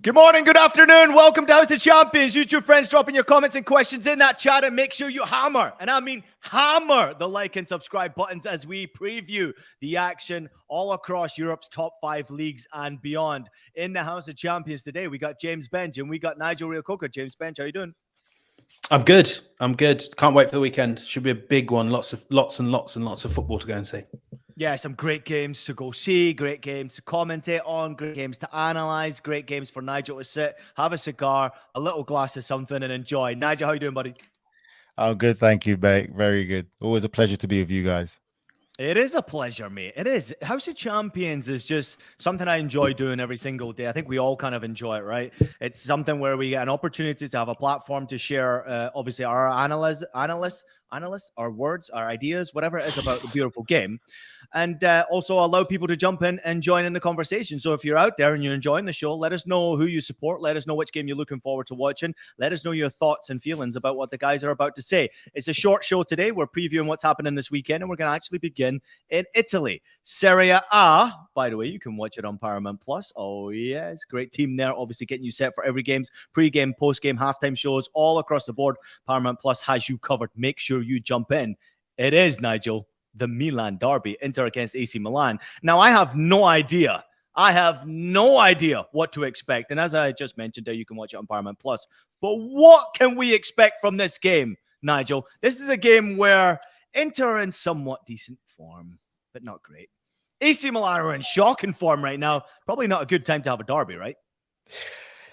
Good morning, good afternoon. Welcome to House of Champions. You two friends dropping your comments and questions in that chat, and make sure you hammer, and I mean hammer, the like and subscribe buttons as we preview the action all across Europe's top 5 leagues and beyond. In the House of Champions today, we got James Benge and we got Nigel Reo-Coker. James Benge, how you doing? I'm good. Can't wait for the weekend. Should be a big one. Lots and lots of football to go and see. Yeah, some great games to go see, great games to commentate on, great games to analyze, great games for Nigel to sit, have a cigar, a little glass of something, and enjoy. Nigel, how you doing, buddy? I'm good, thank you, mate. Very good. Always a pleasure to be with you guys. It is a pleasure, mate. It is. House of Champions is just something I enjoy doing every single day. I think we all kind of enjoy it, right? It's something where we get an opportunity to have a platform to share, obviously, our analysts, our words, our ideas, whatever it is about the beautiful game. And also allow people to jump in and join in the conversation. So if you're out there and you're enjoying the show, let us know who you support. Let us know which game you're looking forward to watching. Let us know your thoughts and feelings about what the guys are about to say. It's a short show today. We're previewing what's happening this weekend, and we're going to actually begin in Italy. Serie A, by the way, you can watch it on Paramount Plus. Oh, yes. Great team there. Obviously getting you set for every game's pre-game, post-game, halftime shows all across the board. Paramount Plus has you covered. Make sure you jump in. It is, Nigel, the Milan derby, Inter against AC Milan. Now, I have no idea what to expect. And as I just mentioned there, you can watch it on Paramount Plus. But what can we expect from this game, Nigel? This is a game where Inter are in somewhat decent form, but not great. AC Milan are in shocking form right now. Probably not a good time to have a derby, right?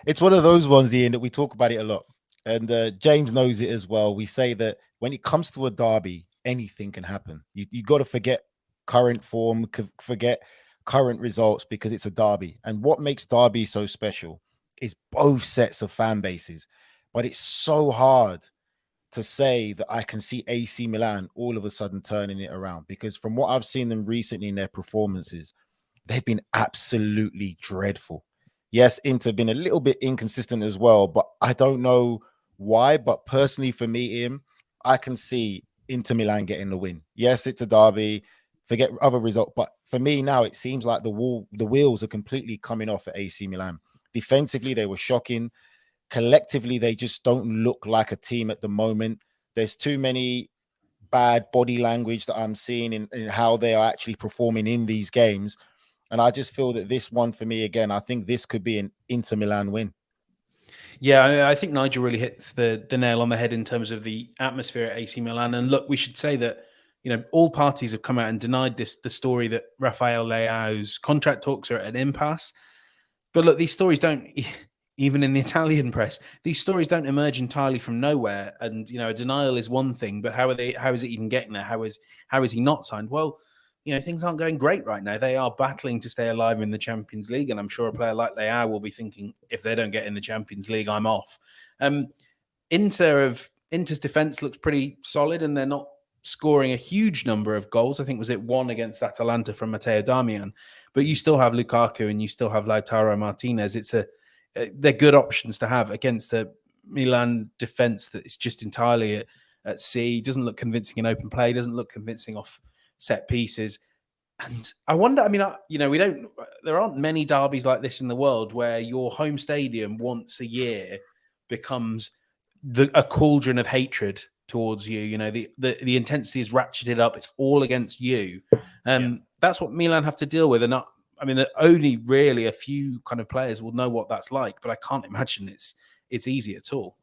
It's one of those ones, Ian, that we talk about it a lot. And James knows it as well. We say that when it comes to a derby, anything can happen. You got to forget current form, forget current results, because it's a derby. And what makes derby so special is both sets of fan bases. But it's so hard to say that I can see AC Milan all of a sudden turning it around, because from what I've seen them recently in their performances, they've been absolutely dreadful. Yes, Inter have been a little bit inconsistent as well, but I don't know why. But personally for me, Ian, I can see Inter Milan getting the win. Yes, it's a derby. Forget other result. But for me now, it seems like the wheels are completely coming off at AC Milan. Defensively, they were shocking. Collectively, they just don't look like a team at the moment. There's too many bad body language that I'm seeing in how they are actually performing in these games. And I just feel that this one, for me, again, I think this could be an Inter Milan win. Yeah, I think Nigel really hits the nail on the head in terms of the atmosphere at AC Milan. And look, we should say that, all parties have come out and denied the story that Rafael Leao's contract talks are at an impasse. But look, these stories don't, even in the Italian press, these stories don't emerge entirely from nowhere. And, a denial is one thing, but how is it even getting there? How is he not signed? Well, things aren't going great right now. They are battling to stay alive in the Champions League. And I'm sure a player like Leao will be thinking, if they don't get in the Champions League, I'm off. Inter's defense looks pretty solid, and they're not scoring a huge number of goals. I think was it one against Atalanta from Matteo Darmian. But you still have Lukaku and you still have Lautaro Martinez. They're good options to have against a Milan defense that is just entirely at sea. Doesn't look convincing in open play. Doesn't look convincing off set pieces. And I wonder, there aren't many derbies like this in the world where your home stadium once a year becomes a cauldron of hatred towards you. The intensity is ratcheted up. It's all against you. That's what Milan have to deal with. And only really a few kind of players will know what that's like, but I can't imagine it's easy at all.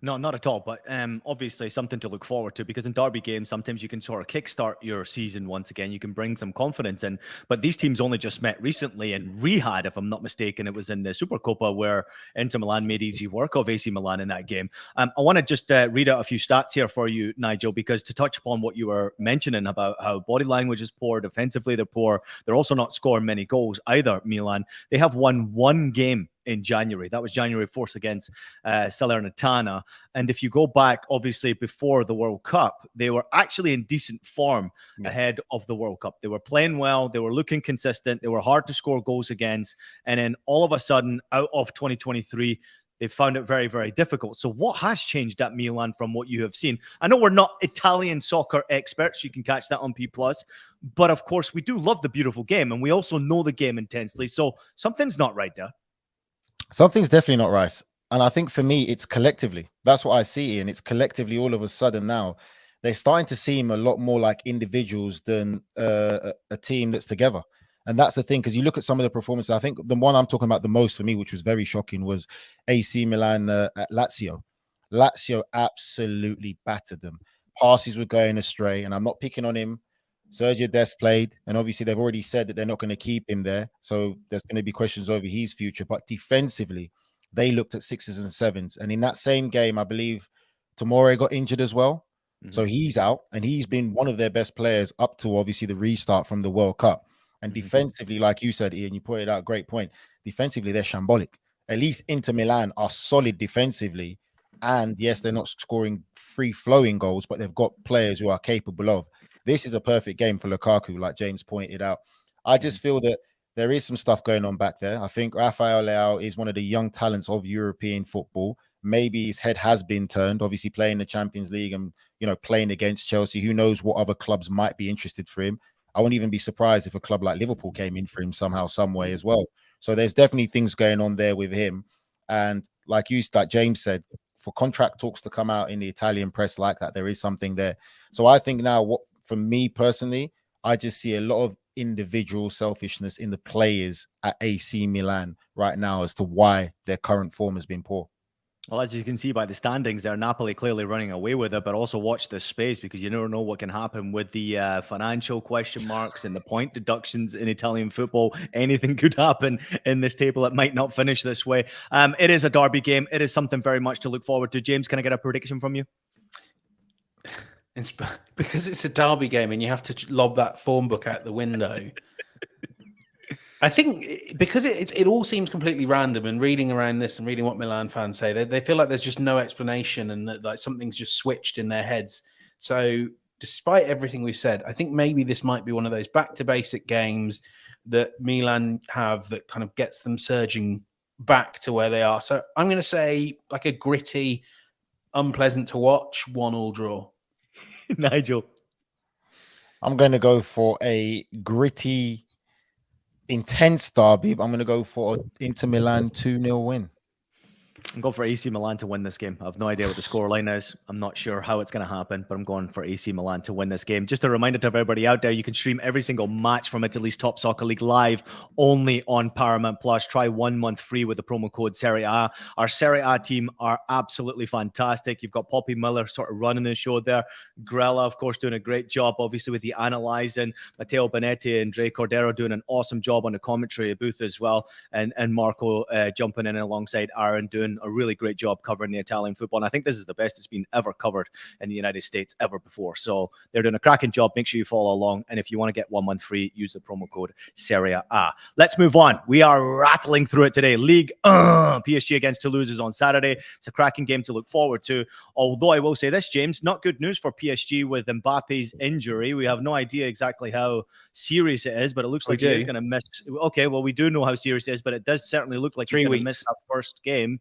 No, not at all. But obviously something to look forward to, because in derby games, sometimes you can sort of kickstart your season once again. You can bring some confidence in. But these teams only just met recently in Riyadh, if I'm not mistaken. It was in the Supercoppa where Inter Milan made easy work of AC Milan in that game. I want to just read out a few stats here for you, Nigel, because to touch upon what you were mentioning about how body language is poor, defensively they're poor. They're also not scoring many goals either, Milan. They have won one game in January. That was January 4th against Salernitana. And if you go back, obviously, before the World Cup, they were actually in decent form ahead of the World Cup. They were playing well. They were looking consistent. They were hard to score goals against. And then all of a sudden, out of 2023, they found it very, very difficult. So what has changed at Milan from what you have seen? I know we're not Italian soccer experts. You can catch that on P+. But of course, we do love the beautiful game. And we also know the game intensely. So something's not right there. Something's definitely not right. And I think for me, it's collectively. That's what I see. And it's collectively all of a sudden now. They're starting to seem a lot more like individuals than a team that's together. And that's the thing, because you look at some of the performances. I think the one I'm talking about the most for me, which was very shocking, was AC Milan at Lazio. Lazio absolutely battered them. Passes were going astray. And I'm not picking on him. Sergio Dest played, and obviously they've already said that they're not going to keep him there. So there's going to be questions over his future. But defensively, they looked at sixes and sevens. And in that same game, I believe Tomori got injured as well. So he's out, and he's been one of their best players up to obviously the restart from the World Cup. And defensively, like you said, Ian, you pointed out, great point. Defensively, they're shambolic. At least Inter Milan are solid defensively. And yes, they're not scoring free-flowing goals, but they've got players who are capable of. This is a perfect game for Lukaku, like James pointed out. I just feel that there is some stuff going on back there. I think Rafael Leao is one of the young talents of European football. Maybe his head has been turned, obviously playing the Champions League and, playing against Chelsea. Who knows what other clubs might be interested for him. I wouldn't even be surprised if a club like Liverpool came in for him somehow, some way as well. So there's definitely things going on there with him. And like James said, for contract talks to come out in the Italian press like that, there is something there. So I think now, for me personally, I just see a lot of individual selfishness in the players at AC Milan right now as to why their current form has been poor. Well, as you can see by the standings there, Napoli clearly running away with it, but also watch this space because you never know what can happen with the financial question marks and the point deductions in Italian football. Anything could happen in this table. It might not finish this way. It is a derby game. It is something very much to look forward to. James, can I get a prediction from you? It's because it's a derby game and you have to lob that form book out the window. I think because it all seems completely random, and reading around this and reading what Milan fans say, they feel like there's just no explanation and that like something's just switched in their heads. So despite everything we've said, I think maybe this might be one of those back to basic games that Milan have that kind of gets them surging back to where they are. So I'm going to say like a gritty, unpleasant to watch 1-1 draw. Nigel. I'm going to go for a gritty, intense derby. I'm going to go for Inter Milan 2-0 win. I'm going for AC Milan to win this game. I have no idea what the scoreline is. I'm not sure how it's going to happen, but I'm going for AC Milan to win this game. Just a reminder to everybody out there, you can stream every single match from Italy's top soccer league live only on Paramount Plus. Try 1 month free with the promo code Serie A. Our Serie A team are absolutely fantastic. You've got Poppy Miller sort of running the show there. Grella, of course, doing a great job, obviously, with the analyzing. Matteo Benetti and Dre Cordero doing an awesome job on the commentary booth as well. And Marco jumping in alongside Aaron doing a really great job covering the Italian football. And I think this is the best it's been ever covered in the United States ever before. So they're doing a cracking job. Make sure you follow along. And if you want to get 1 month free, use the promo code Serie A. Let's move on. We are rattling through it today. League PSG against Toulouse is on Saturday. It's a cracking game to look forward to. Although I will say this, James, not good news for PSG with Mbappe's injury. We have no idea exactly how serious it is, but it looks like he is going to miss. Okay, well, we do know how serious it is, but it does certainly look like he's going to miss that first game.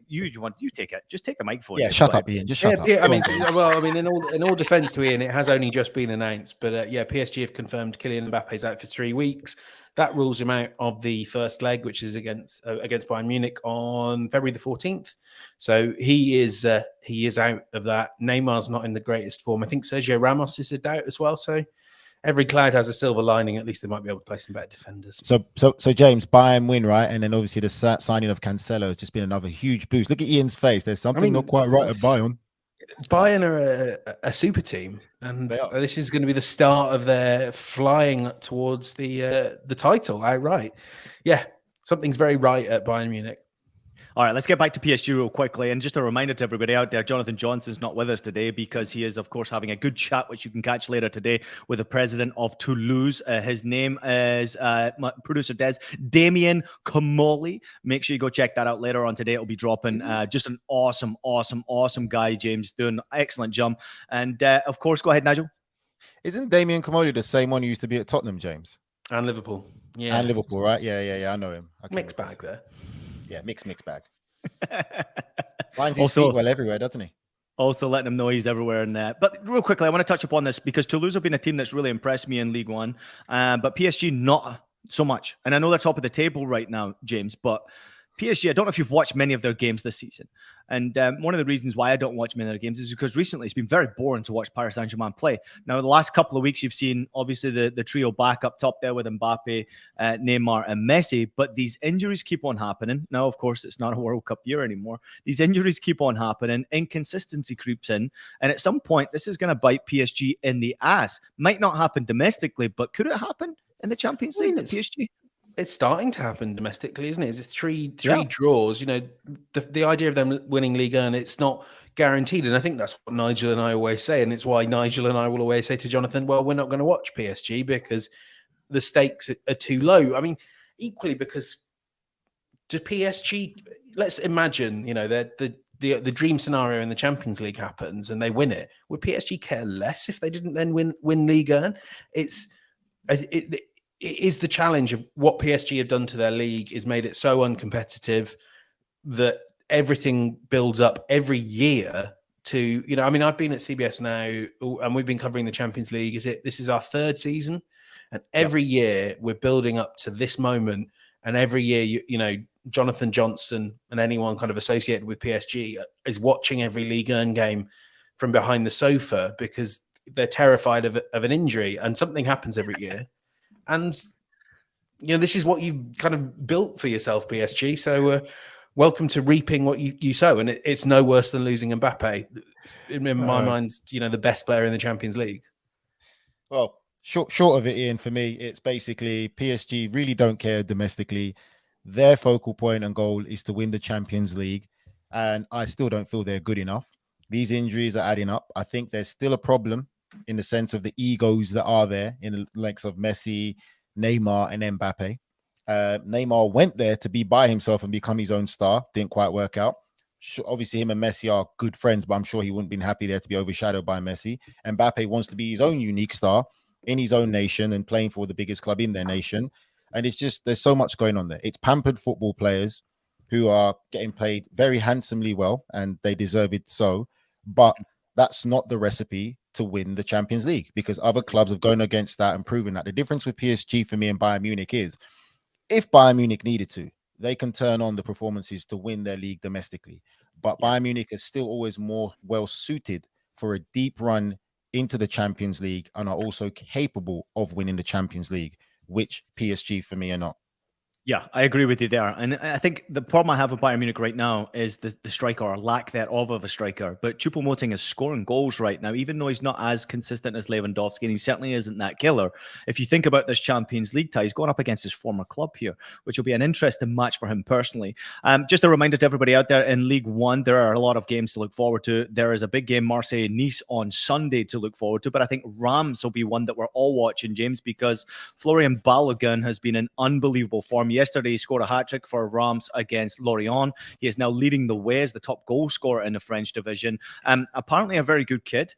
You take it. Just take the microphone. Yeah, shut up, Ian. Just shut up. Yeah, I mean, in all defense to Ian, it has only just been announced, but PSG have confirmed Kylian Mbappe's out for 3 weeks. That rules him out of the first leg, which is against Bayern Munich on February the 14th. So he is out of that. Neymar's not in the greatest form. I think Sergio Ramos is a doubt as well. So every cloud has a silver lining. At least they might be able to play some better defenders. So James, Bayern win, right? And then obviously the signing of Cancelo has just been another huge boost. Look at Ian's face. There's something not quite right at Bayern. Bayern are a super team, and this is going to be the start of their flying towards the title outright. Yeah, something's very right at Bayern Munich. All right, let's get back to PSG real quickly. And just a reminder to everybody out there, Jonathan Johnson's not with us today because he is, of course, having a good chat, which you can catch later today with the president of Toulouse. His name is, producer Des, Damien Comoli. Make sure you go check that out later on today. It'll be dropping. Just an awesome guy, James, doing an excellent jump. And, of course, go ahead, Nigel. Isn't Damien Comoli the same one who used to be at Tottenham, James? And Liverpool. Yeah. And Liverpool, right? Yeah. I know him. Mixed bag there. Yeah, mixed bag. Finds his feet well everywhere, doesn't he? Also letting him know he's everywhere in that. But real quickly, I want to touch upon this because Toulouse have been a team that's really impressed me in League One, but PSG not so much. And I know they're top of the table right now, James, but PSG, I don't know if you've watched many of their games this season. And one of the reasons why I don't watch many of their games is because recently it's been very boring to watch Paris Saint-Germain play. Now, the last couple of weeks, you've seen obviously the trio back up top there with Mbappe, Neymar, and Messi. But these injuries keep on happening. Now, of course, it's not a World Cup year anymore. These injuries keep on happening. Inconsistency creeps in. And at some point, this is going to bite PSG in the ass. Might not happen domestically, but could it happen in the Champions League at PSG? It's starting to happen domestically, isn't it? It's three draws. You know, the idea of them winning Ligue 1, it's not guaranteed. And I think that's what Nigel and I always say. And it's why Nigel and I will always say to Jonathan, well, we're not going to watch PSG because the stakes are too low. I mean, equally because to PSG, let's imagine, you know, the dream scenario in the Champions League happens and they win it. Would PSG care less if they didn't then win Ligue 1? It is the challenge of what PSG have done to their league is made it so uncompetitive that everything builds up every year to, you know, I mean, I've been at CBS now and we've been covering the Champions League. This is our third season. And every year we're building up to this moment. And every year, you know, Jonathan Johnson and anyone kind of associated with PSG is watching every Ligue 1 game from behind the sofa because they're terrified of an injury, and something happens every year. And, you know, this is what you've kind of built for yourself, PSG. So welcome to reaping what you sow. And it's no worse than losing Mbappe. In my mind, you know, the best player in the Champions League. Well, short of it, Ian, for me, it's basically PSG really don't care domestically. Their focal point and goal is to win the Champions League. And I still don't feel they're good enough. These injuries are adding up. I think there's still a problem in the sense of the egos that are there in the likes of Messi, Neymar, and Mbappe. Neymar went there to be by himself and become his own star. Didn't quite work out. Obviously, him and Messi are good friends, but I'm sure he wouldn't have been happy there to be overshadowed by Messi. Mbappe wants to be his own unique star in his own nation and playing for the biggest club in their nation. And it's just, there's so much going on there. It's pampered football players who are getting paid very handsomely well, and they deserve it so. But that's not the recipe to win the Champions League, because other clubs have gone against that and proven that. The difference with PSG for me and Bayern Munich is, if Bayern Munich needed to, they can turn on the performances to win their league domestically. But Bayern Munich is still always more well suited for a deep run into the Champions League and are also capable of winning the Champions League, which PSG for me are not. Yeah, I agree with you there. And I think the problem I have with Bayern Munich right now is the striker, or lack thereof of a striker. But Choupo-Moting is scoring goals right now, even though he's not as consistent as Lewandowski, and he certainly isn't that killer. If you think about this Champions League tie, he's going up against his former club here, which will be an interesting match for him personally. Just a reminder to everybody out there, in League One, there are a lot of games to look forward to. There is a big game, Marseille-Nice, on Sunday to look forward to. But I think Reims will be one that we're all watching, James, because Florian Balogun has been in unbelievable form. Yesterday, he scored a hat-trick for Reims against Lorient. He is now leading the way as the top goal scorer in the French division. Apparently a very good kid,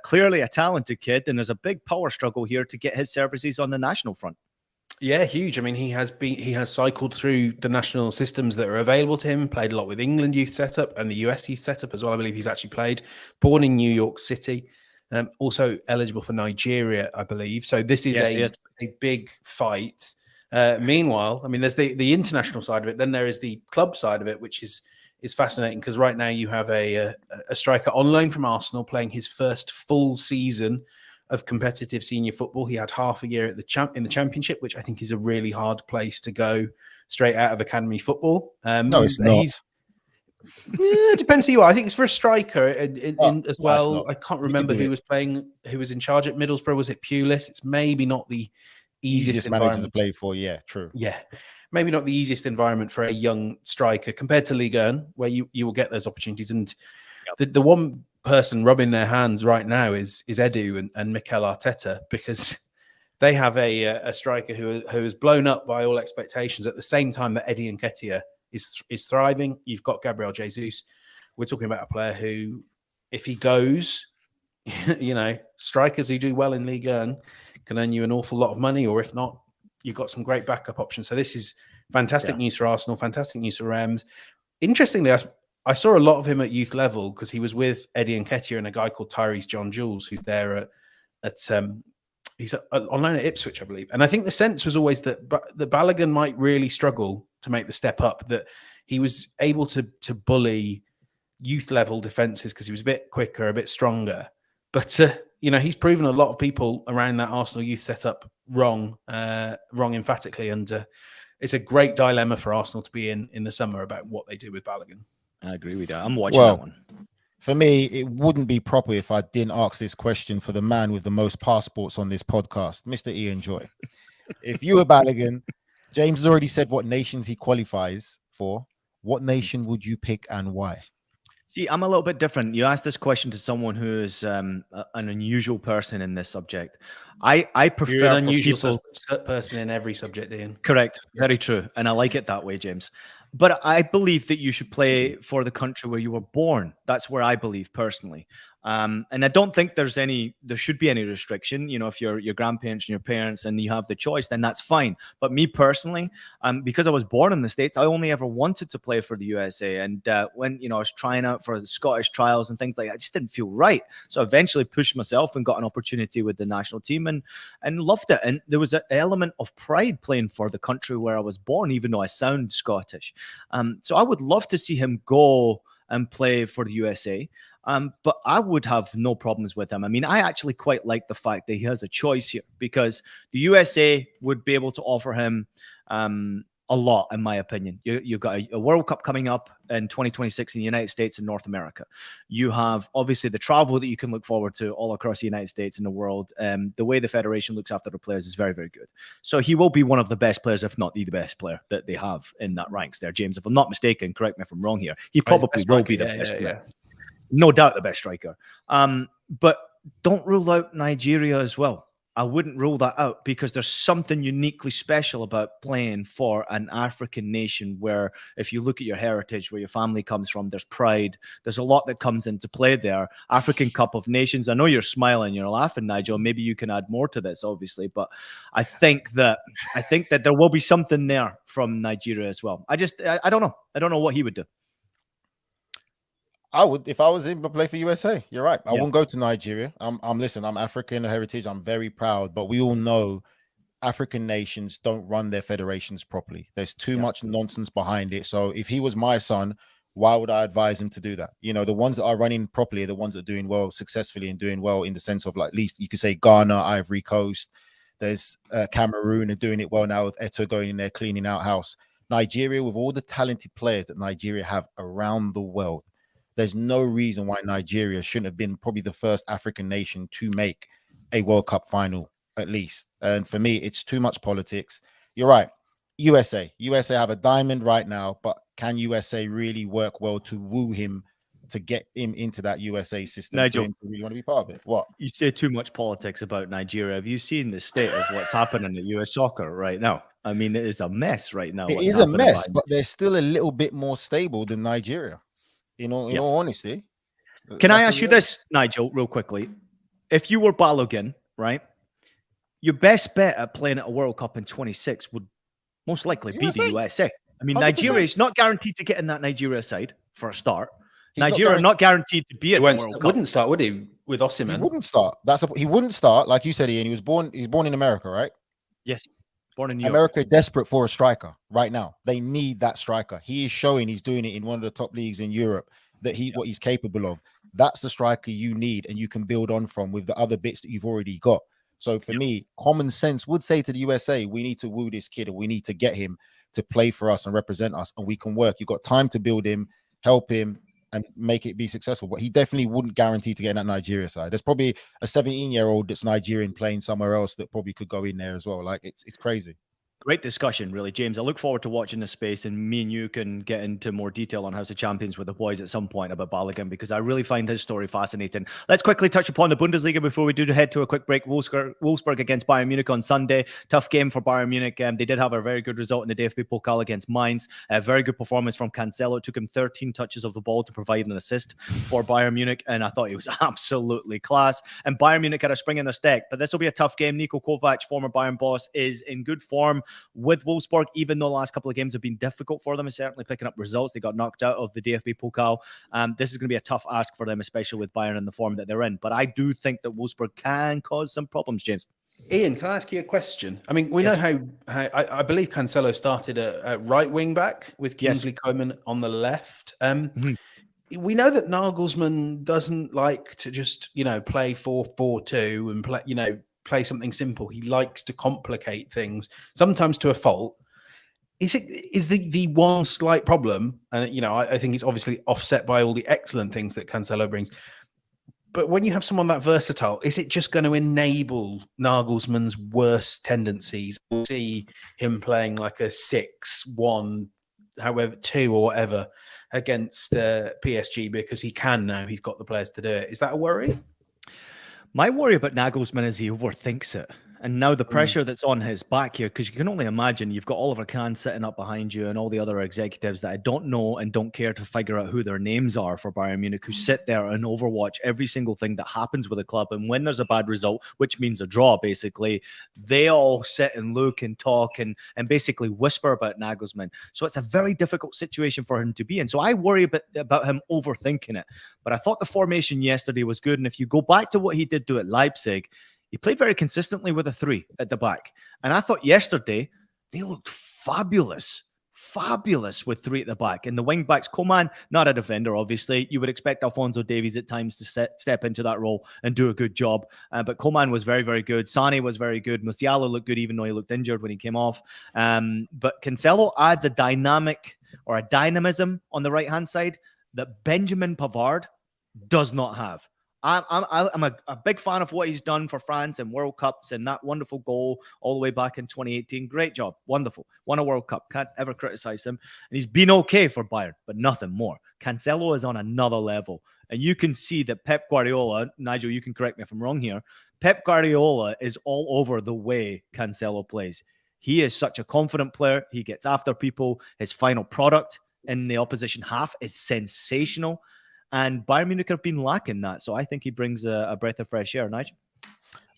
clearly a talented kid, and there's a big power struggle here to get his services on the national front. Yeah, huge. I mean, he has cycled through the national systems that are available to him, played a lot with England youth setup and the US youth setup as well. I believe he's actually played. Born in New York City. Also eligible for Nigeria, I believe. So this is a big fight. Meanwhile, I mean, there's the international side of it. Then there is the club side of it, which is fascinating, because right now you have a striker on loan from Arsenal playing his first full season of competitive senior football. He had half a year at in the Championship, which I think is a really hard place to go straight out of academy football. No, it's not. It depends who you are. I think it's for a striker as well. I can't remember who was in charge at Middlesbrough. Was it Pulis? It's maybe not the easiest manager to play for. Yeah, true. Yeah, maybe not the easiest environment for a young striker compared to Ligue 1, where you will get those opportunities. And the one person rubbing their hands right now is Edu and Mikel Arteta, because they have a striker who is blown up by all expectations at the same time that Eddie Nketiah is thriving. You've got Gabriel Jesus. We're talking about a player who, if he goes, you know, strikers who do well in Ligue 1 can earn you an awful lot of money, or if not, you've got some great backup options. So this is fantastic news for Arsenal, fantastic news for Rams. Interestingly, I saw a lot of him at youth level because he was with Eddie Nketiah and a guy called Tyrese John Jules, who's there he's on loan at Ipswich, I believe. And I think the sense was always that Balogun might really struggle to make the step up, that he was able to bully youth level defenses because he was a bit quicker, a bit stronger. But he's proven a lot of people around that Arsenal youth setup wrong emphatically, and it's a great dilemma for Arsenal to be in the summer about what they do with Balogun. I agree with that. I'm watching that one. For me, it wouldn't be proper if I didn't ask this question for the man with the most passports on this podcast, Mr. Ian Joy. If you were Balogun, James has already said what nations he qualifies for. What nation would you pick and why? See, I'm a little bit different. You asked this question to someone who is an unusual person in this subject. I prefer You're an unusual person in every subject, Ian. Correct. Very true. And I like it that way, James. But I believe that you should play for the country where you were born. That's where I believe personally. And I don't think there should be any restriction. If your grandparents and your parents and you have the choice, then that's fine. But me personally, because I was born in the States, I only ever wanted to play for the USA. And when I was trying out for the Scottish trials and things like that, it just didn't feel right. So I eventually pushed myself and got an opportunity with the national team and loved it. And there was an element of pride playing for the country where I was born, even though I sound Scottish. So I would love to see him go and play for the USA. But I would have no problems with him. I mean, I actually quite like the fact that he has a choice here because the USA would be able to offer him a lot, in my opinion. You've got a World Cup coming up in 2026 in the United States and North America. You have, obviously, the travel that you can look forward to all across the United States and the world. The way the Federation looks after the players is very, very good. So he will be one of the best players, if not the best player that they have in that ranks there. James, if I'm not mistaken, correct me if I'm wrong here, he probably will be the best player. No doubt the best striker. But don't rule out Nigeria as well. I wouldn't rule that out because there's something uniquely special about playing for an African nation where if you look at your heritage, where your family comes from, there's pride. There's a lot that comes into play there. African Cup of Nations. I know you're smiling, you're laughing, Nigel. Maybe you can add more to this, obviously, but I think that there will be something there from Nigeria as well. I don't know. I don't know what he would do. I would, if I was him, to play for USA. You're right. I wouldn't go to Nigeria. I'm African heritage. I'm very proud, but we all know African nations don't run their federations properly. There's too much nonsense behind it. So if he was my son, why would I advise him to do that? The ones that are running properly are the ones that are doing well successfully and doing well in the sense of, like, at least you could say Ghana, Ivory Coast. There's Cameroon are doing it well now with Eto'o going in there, cleaning out house. Nigeria, with all the talented players that Nigeria have around the world, there's no reason why Nigeria shouldn't have been probably the first African nation to make a World Cup final, at least. And for me, it's too much politics. You're right. USA have a diamond right now, but can USA really work well to woo him, to get him into that USA system? Nigel, for him to really want to be part of it? What? You say too much politics about Nigeria. Have you seen the state of what's happening in US soccer right now? I mean, it is a mess right now. It is a mess, but they're still a little bit more stable than Nigeria. In all honesty. Can I ask you this, Nigel, real quickly? If you were Balogun, right, your best bet at playing at a World Cup in 26 would most likely be the USA. I mean, 100%. Nigeria is not guaranteed to get in that Nigeria side for a start. Nigeria not guaranteed to be at the World Cup. Wouldn't start, would he, with Osimhen? He wouldn't start. He wouldn't start, like you said, Ian. He's born in America, right? Yes. Born in New York. America desperate for a striker right now. They need that striker. He is showing he's doing it in one of the top leagues in Europe, that what he's capable of. That's the striker you need, and you can build on from with the other bits that you've already got. So for me, common sense would say to the USA, we need to woo this kid and we need to get him to play for us and represent us, and we can work. You've got time to build him, help him, and make it be successful. But he definitely wouldn't guarantee to get in that Nigeria side. There's probably a 17-year-old that's Nigerian playing somewhere else that probably could go in there as well. Like, it's crazy. Great discussion, really, James. I look forward to watching this space, and me and you can get into more detail on House of Champions with the boys at some point about Balogun, because I really find his story fascinating. Let's quickly touch upon the Bundesliga before we do head to a quick break. Wolfsburg against Bayern Munich on Sunday. Tough game for Bayern Munich. They did have a very good result in the DFB Pokal against Mainz. A very good performance from Cancelo. It took him 13 touches of the ball to provide an assist for Bayern Munich, and I thought he was absolutely class. And Bayern Munich had a spring in their step, but this will be a tough game. Niko Kovac, former Bayern boss, is in good form with Wolfsburg, even though the last couple of games have been difficult for them. Is certainly picking up results. They got knocked out of the DFB Pokal. This is going to be a tough ask for them, especially with Bayern in the form that they're in. But I do think that Wolfsburg can cause some problems, James. Ian, can I ask you a question? I mean, we know how I believe Cancelo started at right wing back with Kingsley Coman on the left. We know that Nagelsmann doesn't like to just, play 4-4-2 and play something simple. He likes to complicate things, sometimes to a fault. Is the one slight problem, and I think it's obviously offset by all the excellent things that Cancelo brings. But when you have someone that versatile, is it just going to enable Nagelsmann's worst tendencies? We'll see him playing like a 6-1, however 2 or whatever against PSG because he can now. He's got the players to do it. Is that a worry? My worry about Nagelsmann is he overthinks it. And now the pressure that's on his back here, because you can only imagine you've got Oliver Kahn sitting up behind you and all the other executives that I don't know and don't care to figure out who their names are for Bayern Munich, who sit there and overwatch every single thing that happens with the club. And when there's a bad result, which means a draw, basically, they all sit and look and talk and basically whisper about Nagelsmann. So it's a very difficult situation for him to be in. So I worry about him overthinking it. But I thought the formation yesterday was good. And if you go back to what he did do at Leipzig, he played very consistently with a 3 at the back. And I thought yesterday they looked fabulous with 3 at the back. And the wing backs, Coman, not a defender, obviously. You would expect Alphonso Davies at times to step into that role and do a good job. But Coman was very, very good. Sane was very good. Musiala looked good, even though he looked injured when he came off. But Cancelo adds a dynamic or a dynamism on the right-hand side that Benjamin Pavard does not have. I'm a big fan of what he's done for France and World Cups and that wonderful goal all the way back in 2018. Great job. Wonderful. Won a World Cup. Can't ever criticize him. And he's been okay for Bayern, but nothing more. Cancelo is on another level. And you can see that Pep Guardiola, Nigel, you can correct me if I'm wrong here, Pep Guardiola is all over the way Cancelo plays. He is such a confident player. He gets after people. His final product in the opposition half is sensational. And Bayern Munich have been lacking that. So I think he brings a breath of fresh air. Nigel?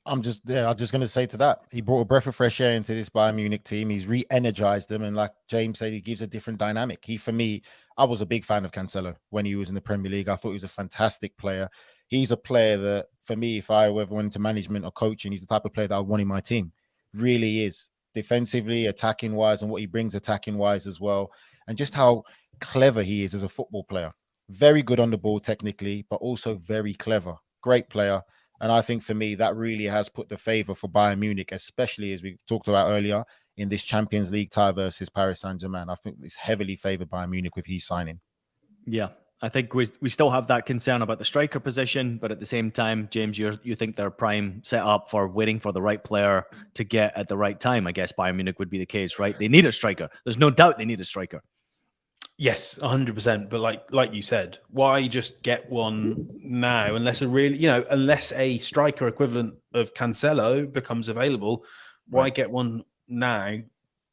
I'm just going to say to that, he brought a breath of fresh air into this Bayern Munich team. He's re-energized them. And like James said, he gives a different dynamic. For me, I was a big fan of Cancelo when he was in the Premier League. I thought he was a fantastic player. He's a player that, for me, if I ever went into management or coaching, he's the type of player that I want in my team. Really is. Defensively, attacking-wise, and what he brings attacking-wise as well. And just how clever he is as a football player. Very good on the ball technically, but also very clever. Great player. And I think for me, that really has put the favor for Bayern Munich, especially as we talked about earlier in this Champions League tie versus Paris Saint-Germain. I think it's heavily favored Bayern Munich with his signing. Yeah. I think we still have that concern about the striker position, but at the same time, James, you think they're prime set up for waiting for the right player to get at the right time. I guess Bayern Munich would be the case, right? They need a striker. There's no doubt they need a striker. Yes, 100%. But like you said, why just get one now unless a striker equivalent of Cancelo becomes available? Why get one now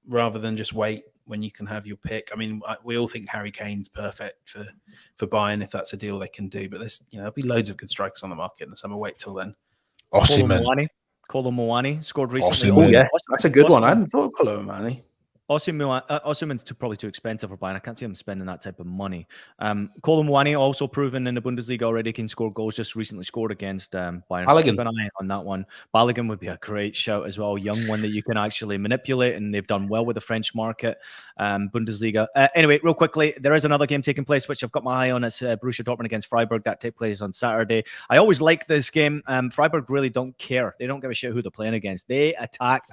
rather than just wait when you can have your pick? I mean, we all think Harry Kane's perfect for Bayern if that's a deal they can do. But there'll be loads of good strikers on the market in the summer. Wait till then. Kolo Muani scored recently. Oh yeah, that's a good one. I hadn't thought of Kolo Muani. Osimhen's probably too expensive for Bayern. I can't see him spending that type of money. Kolo Muani also proven in the Bundesliga already can score goals. Just recently scored against Bayern. So keep an eye on that one. Balogun would be a great shout as well. Young one that you can actually manipulate, and they've done well with the French market. Bundesliga. Anyway, real quickly, there is another game taking place, which I've got my eye on. It's Borussia Dortmund against Freiburg. That takes place on Saturday. I always like this game. Freiburg really don't care. They don't give a shit who they're playing against. They attack.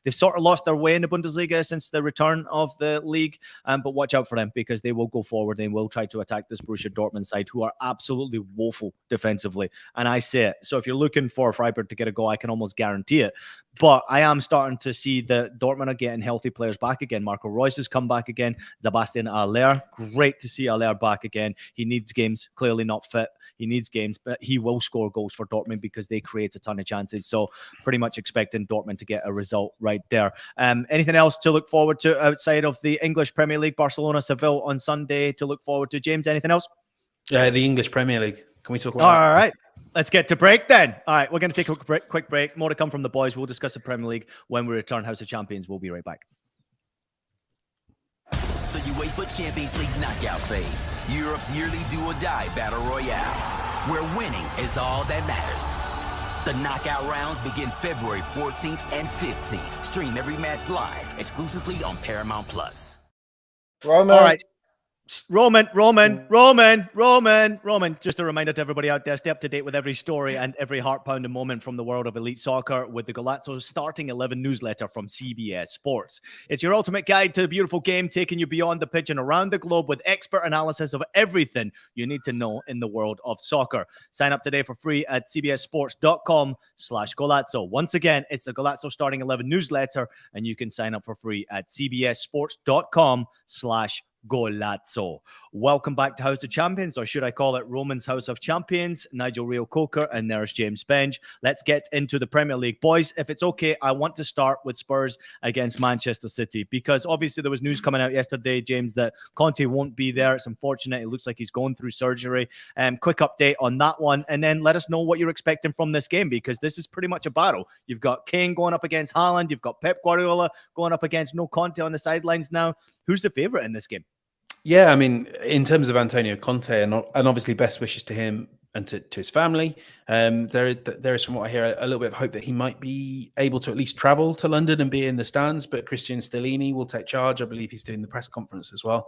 They've sort of lost their way in the Bundesliga since the return of the league, but watch out for them because they will go forward. They will try to attack this Borussia Dortmund side, who are absolutely woeful defensively. And I say it. So if you're looking for Freiburg to get a goal, I can almost guarantee it. But I am starting to see that Dortmund are getting healthy players back again. Marco Reus has come back again. Sebastian Aller, great to see Aller back again. He needs games, clearly not fit. He needs games, but he will score goals for Dortmund because they create a ton of chances. So pretty much expecting Dortmund to get a result right there. Anything else to look forward to outside of the English Premier League? Barcelona, Seville on Sunday to look forward to. James, anything else? The English Premier League. Can we talk about that? All right. Let's get to break then. All right, we're going to take a quick break. More to come from the boys. We'll discuss the Premier League when we return. House of Champions. We'll be right back. The UEFA Champions League knockout phase. Europe's yearly do-or-die battle royale, where winning is all that matters. The knockout rounds begin February 14th and 15th. Stream every match live exclusively on Paramount Plus. Roman. All right. Roman. Just a reminder to everybody out there, stay up to date with every story and every heart-pounding moment from the world of elite soccer with the Golazzo Starting 11 newsletter from CBS Sports. It's your ultimate guide to the beautiful game, taking you beyond the pitch and around the globe with expert analysis of everything you need to know in the world of soccer. Sign up today for free at cbssports.com/Golazzo. Once again, it's the Golazzo Starting 11 newsletter, and you can sign up for free at cbssports.com/Golazzo. Welcome back to House of Champions, or should I call it Roman's House of Champions? Nigel Reo-Coker and there's James Benge. Let's get into the Premier League. Boys, if it's okay, I want to start with Spurs against Manchester City, because obviously there was news coming out yesterday, James, that Conte won't be there. It's unfortunate. It looks like he's going through surgery. Quick update on that one, and then let us know what you're expecting from this game, because this is pretty much a battle. You've got Kane going up against Haaland. You've got Pep Guardiola going up against no Conte on the sidelines now. Who's the favourite in this game? Yeah, I mean, in terms of Antonio Conte, and obviously best wishes to him and to his family, there is, from what I hear, a little bit of hope that he might be able to at least travel to London and be in the stands, but Christian Stellini will take charge. I believe he's doing the press conference as well.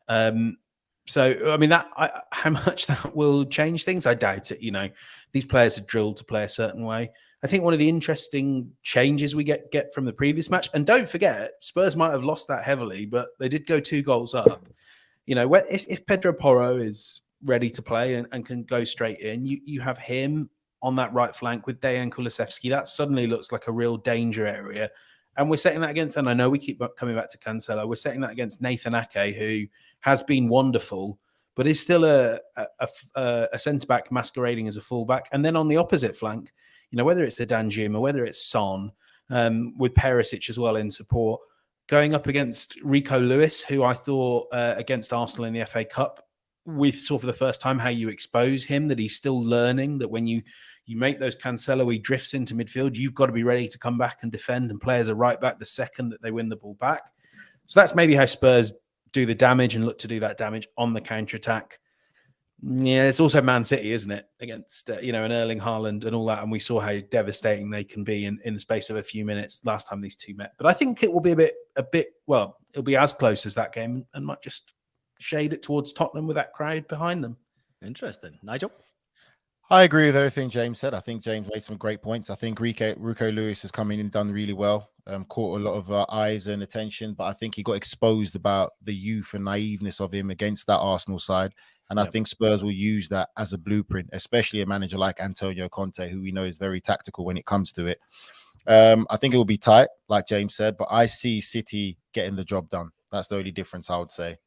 So, I mean, how much that will change things, I doubt it. You know, these players are drilled to play a certain way. I think one of the interesting changes we get from the previous match, and don't forget, Spurs might have lost that heavily, but they did go 2 goals up. You know, if Pedro Porro is ready to play and can go straight in, you have him on that right flank with Dejan Kulusevski. That suddenly looks like a real danger area. And we're setting that against, and I know we keep coming back to Cancelo, we're setting that against Nathan Ake, who has been wonderful, but is still a centre-back masquerading as a full-back. And then on the opposite flank, you know, whether it's the Danjuma, whether it's Son, with Perisic as well in support, going up against Rico Lewis, who I thought against Arsenal in the FA Cup, we saw for the first time how you expose him, that he's still learning, that when you make those Cancelo, he drifts into midfield, you've got to be ready to come back and defend, and players are right back the second that they win the ball back. So that's maybe how Spurs do the damage and look to do that damage on the counter-attack. Yeah, it's also Man City, isn't it? Against, an Erling Haaland and all that. And we saw how devastating they can be in the space of a few minutes last time these two met. But I think it will be well, it'll be as close as that game and might just shade it towards Tottenham with that crowd behind them. Interesting. Nigel? I agree with everything James said. I think James made some great points. I think Rico Lewis has come in and done really well. Caught a lot of eyes and attention, but I think he got exposed about the youth and naiveness of him against that Arsenal side. And I think Spurs will use that as a blueprint, especially a manager like Antonio Conte, who we know is very tactical when it comes to it. I think it will be tight, like James said, but I see City getting the job done. That's the only difference, I would say.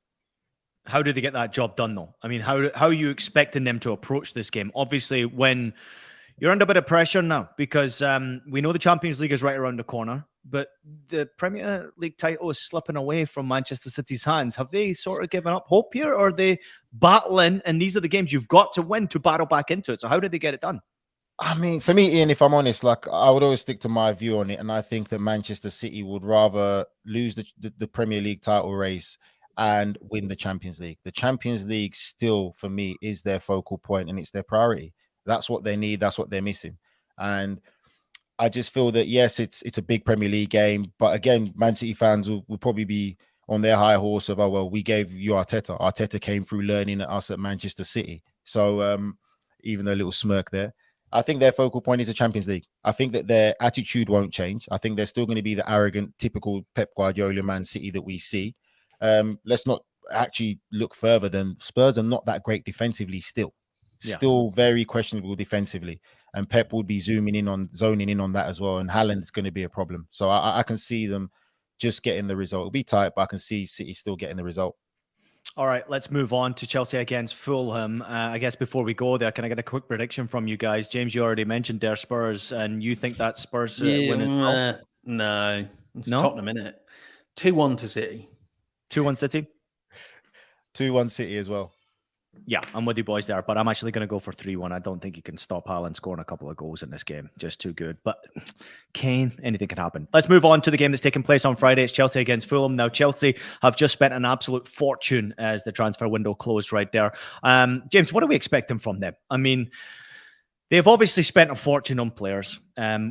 How do they get that job done, though? I mean, how are you expecting them to approach this game? Obviously, when you're under a bit of pressure now, because we know the Champions League is right around the corner, but the Premier League title is slipping away from Manchester City's hands. Have they sort of given up hope here, or are they battling? And these are the games you've got to win to battle back into it. So how did they get it done? I mean, for me, Ian, if I'm honest, like I would always stick to my view on it. And I think that Manchester City would rather lose the Premier League title race and win the Champions League. The Champions League still, for me, is their focal point and it's their priority. That's what they need. That's what they're missing. And I just feel that, yes, it's a big Premier League game. But again, Man City fans will probably be on their high horse of, oh, well, we gave you Arteta. Arteta came through learning at us at Manchester City. So even a little smirk there. I think their focal point is the Champions League. I think that their attitude won't change. I think they're still going to be the arrogant, typical Pep Guardiola Man City that we see. Let's not actually look further than Spurs are not that great defensively still. Still very questionable defensively. And Pep would be zoning in on that as well. And Haaland's going to be a problem. So I can see them just getting the result. It'll be tight, but I can see City still getting the result. All right, let's move on to Chelsea against Fulham. I guess before we go there, can I get a quick prediction from you guys? James, you already mentioned their Spurs, and you think that Spurs win as well? No. It's Tottenham, innit? 2-1 to City. 2-1 City? 2-1 City as well. Yeah, I'm with you boys there, but I'm actually going to go for 3-1. I don't think you can stop Haaland scoring a couple of goals in this game. Just too good. But Kane, anything can happen. Let's move on to the game that's taking place on Friday. It's Chelsea against Fulham. Now, Chelsea have just spent an absolute fortune as the transfer window closed right there. James, what are we expecting from them? I mean, They've obviously spent a fortune on players.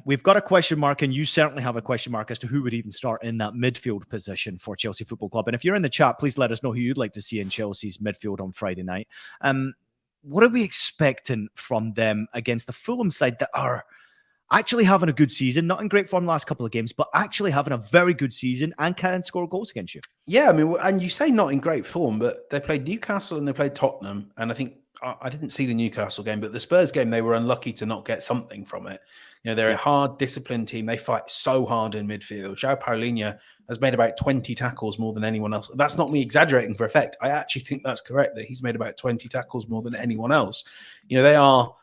We've got a question mark, and you certainly have a question mark as to who would even start in that midfield position for Chelsea Football Club. And if you're in the chat, please let us know who you'd like to see in Chelsea's midfield on Friday night. What are we expecting from them against the Fulham side that are actually having a good season, not in great form last couple of games, but actually having a very good season and can score goals against you? Yeah, I mean, and you say not in great form, but they played Newcastle and they played Tottenham. And I think I didn't see the Newcastle game, but the Spurs game, they were unlucky to not get something from it. You know, they're a hard, disciplined team. They fight so hard in midfield. João Paulinho has made about 20 tackles more than anyone else. That's not me exaggerating for effect. I actually think that's correct, that he's made about 20 tackles more than anyone else. You know, they are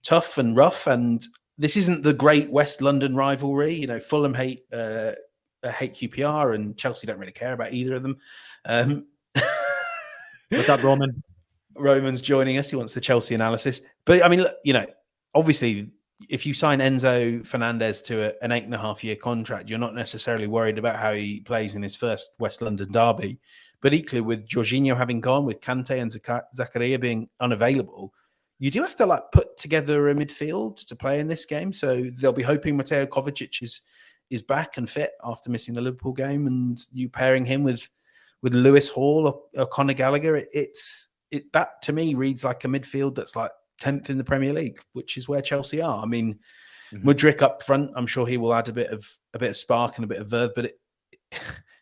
tough and rough, and this isn't the great West London rivalry. You know, Fulham hate QPR, and Chelsea don't really care about either of them. What's up, Roman? Roman's joining us. He wants the Chelsea analysis. But I mean, you know, obviously, if you sign Enzo Fernandez to an 8.5-year contract, you're not necessarily worried about how he plays in his first West London derby. But equally, with Jorginho having gone, with Kante and Zakaria being unavailable, you do have to like put together a midfield to play in this game. So they'll be hoping Mateo Kovacic is back and fit after missing the Liverpool game, and you pairing him with Lewis Hall or Conor Gallagher. That to me reads like a midfield that's like 10th in the Premier League, which is where Chelsea are. I mean, Mudryk up front, I'm sure he will add a bit of spark and a bit of verve, but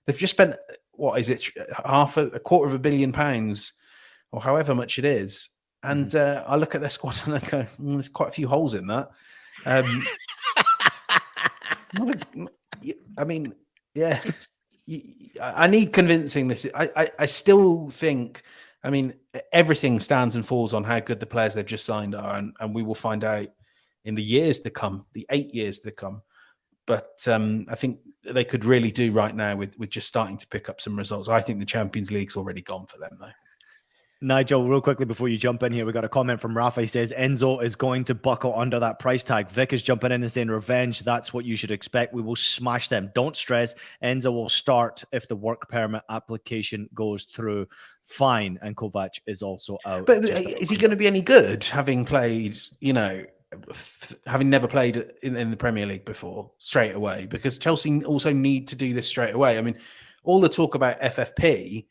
they've just spent, what is it, a quarter of £1 billion or however much it is. And I look at their squad and I go, there's quite a few holes in that. I mean, yeah, I need convincing. I still think, I mean, everything stands and falls on how good the players they've just signed are, and we will find out in the years to come, the 8 years to come. But I think they could really do right now with just starting to pick up some results. I think the Champions League's already gone for them, though. Nigel, real quickly before you jump in here, we got a comment from Rafa. He says, Enzo is going to buckle under that price tag. Vic is jumping in and saying, revenge, that's what you should expect. We will smash them. Don't stress. Enzo will start if the work permit application goes through. Fine. And Kovac is also out. But is he going to be any good, having played, you know, having never played in the Premier League before straight away? Because Chelsea also need to do this straight away. I mean, all the talk about FFP...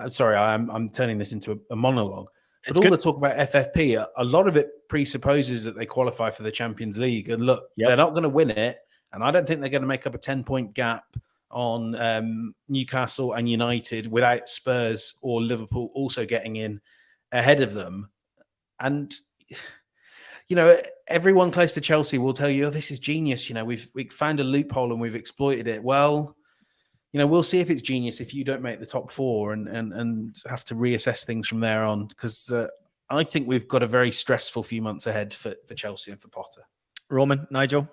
sorry, I'm turning this into a monologue. But all the talk about FFP, a lot of it presupposes that they qualify for the Champions League. And look, they're not going to win it. And I don't think they're going to make up a 10-point gap on Newcastle and United without Spurs or Liverpool also getting in ahead of them. And, you know, everyone close to Chelsea will tell you, oh, this is genius. You know, we've found a loophole and we've exploited it. Well, you know, we'll see if it's genius if you don't make the top four and have to reassess things from there on, because I think we've got a very stressful few months ahead for Chelsea and for Potter. Roman, Nigel?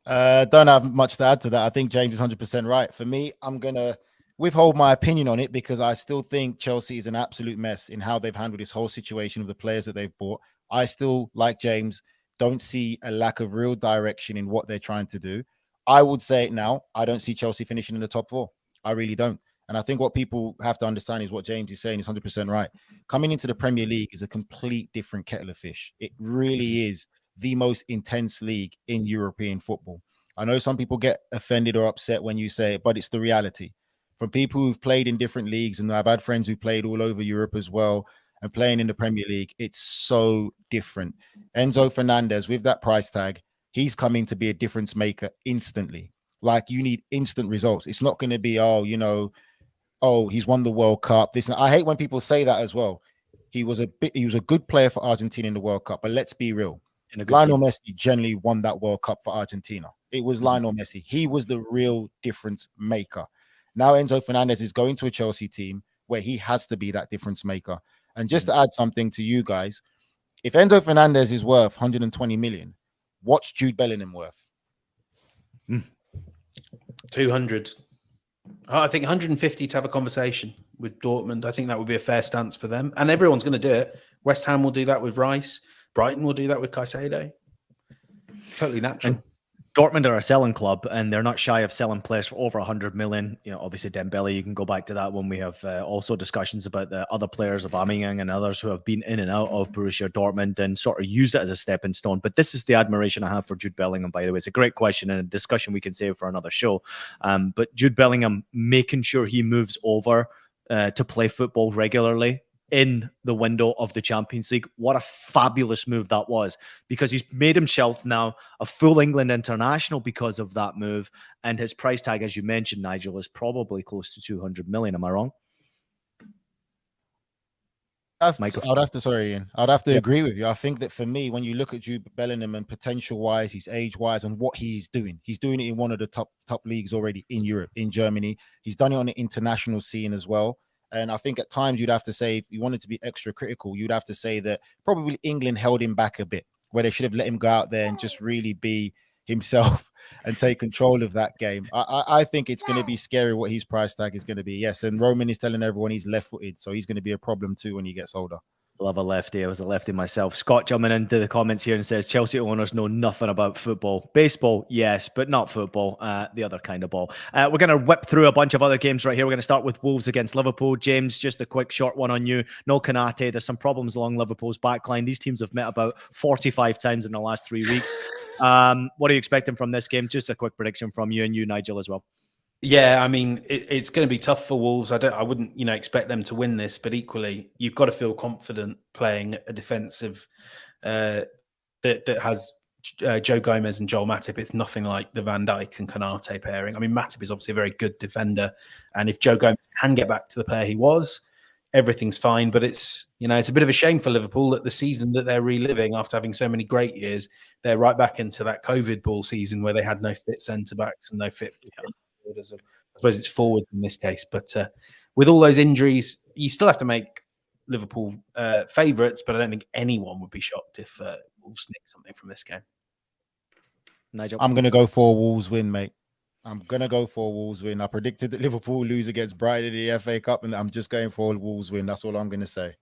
Don't have much to add to that. I think James is 100% right. For me, I'm going to withhold my opinion on it because I still think Chelsea is an absolute mess in how they've handled this whole situation of the players that they've bought. I still, like James, don't see a lack of real direction in what they're trying to do. I would say it now, I don't see Chelsea finishing in the top four. I really don't. And I think what people have to understand is what James is saying is 100% right. Coming into the Premier League is a complete different kettle of fish. It really is the most intense league in European football. I know some people get offended or upset when you say it, but it's the reality. From people who've played in different leagues, and I've had friends who played all over Europe as well, and playing in the Premier League, it's so different. Enzo Fernandez, with that price tag, he's coming to be a difference maker instantly. Like, you need instant results. It's not going to be, he's won the World Cup. I hate when people say that as well. He was a good player for Argentina in the World Cup, but let's be real. Lionel Messi generally won that World Cup for Argentina. It was Lionel Messi. He was the real difference maker. Now Enzo Fernandez is going to a Chelsea team where he has to be that difference maker. And just to add something to you guys, if Enzo Fernandez is worth 120 million, what's Jude Bellingham worth? 200. I think 150 to have a conversation with Dortmund. I think that would be a fair stance for them. And everyone's going to do it. West Ham will do that with Rice. Brighton will do that with Caicedo. Totally natural. Dortmund are a selling club, and they're not shy of selling players for over 100 million. Obviously Dembele, you can go back to that when we have also discussions about the other players, Aubameyang and others who have been in and out of Borussia Dortmund and sort of used it as a stepping stone. But this is the admiration I have for Jude Bellingham, by the way. It's a great question and a discussion we can save for another show. But Jude Bellingham making sure he moves over to play football regularly in the window of the Champions League. What a fabulous move that was, because he's made himself now a full England international because of that move. And his price tag, as you mentioned, Nigel, is probably close to 200 million. Am I wrong? I'd have to agree with you. I think that for me, when you look at Jude Bellingham and potential-wise, his age-wise, and what he's doing it in one of the top leagues already in Europe, in Germany. He's done it on the international scene as well. And I think at times you'd have to say, if you wanted to be extra critical, you'd have to say that probably England held him back a bit, where they should have let him go out there and just really be himself and take control of that game. I think it's going to be scary what his price tag is going to be. Yes, and Roman is telling everyone he's left-footed, so he's going to be a problem too when he gets older. Love a lefty. I was a lefty myself. Scott jumping into the comments here and says Chelsea owners know nothing about football. Baseball, yes, but not football. The other kind of ball. We're going to whip through a bunch of other games right here. We're going to start with Wolves against Liverpool. James, just a quick short one on you. No Konate. There's some problems along Liverpool's backline. These teams have met about 45 times in the last 3 weeks. What are you expecting from this game? Just a quick prediction from you and you, Nigel, as well. Yeah, I mean, it's going to be tough for Wolves. I wouldn't, expect them to win this, but equally, you've got to feel confident playing a defensive that has Joe Gomez and Joel Matip. It's nothing like the Van Dijk and Konate pairing. I mean, Matip is obviously a very good defender, and if Joe Gomez can get back to the player he was, everything's fine. But it's a bit of a shame for Liverpool that the season that they're reliving after having so many great years, they're right back into that COVID ball season where they had no fit centre backs and no fit. I suppose it's forward in this case, but with all those injuries, you still have to make Liverpool favourites. But I don't think anyone would be shocked if Wolves nick something from this game. Nigel, I'm going to go for a Wolves win, mate. I'm going to go for a Wolves win. I predicted that Liverpool lose against Brighton in the FA Cup, and I'm just going for a Wolves win. That's all I'm going to say.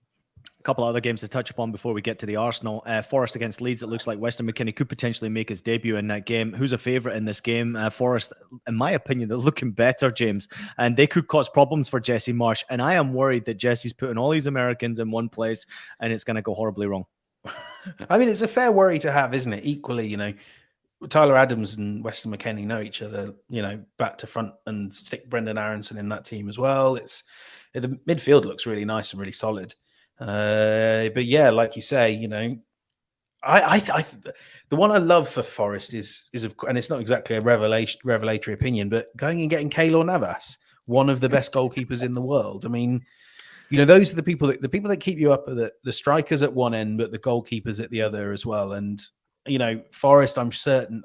A couple of other games to touch upon before we get to the Arsenal. Forest against Leeds. It looks like Weston McKennie could potentially make his debut in that game. Who's a favourite in this game? Forest, in my opinion, they're looking better, James. And they could cause problems for Jesse Marsch. And I am worried that Jesse's putting all these Americans in one place and it's going to go horribly wrong. I mean, it's a fair worry to have, isn't it? Equally, Tyler Adams and Weston McKennie know each other, back to front, and stick Brendan Aronson in that team as well. The midfield looks really nice and really solid. But yeah, like you say, I the one I love for Forest is and it's not exactly a revelatory opinion, but going and getting Keylor Navas, one of the best goalkeepers in the world. I mean, those are the people that keep you up, are the strikers at one end, but the goalkeepers at the other as well. And Forest, I'm certain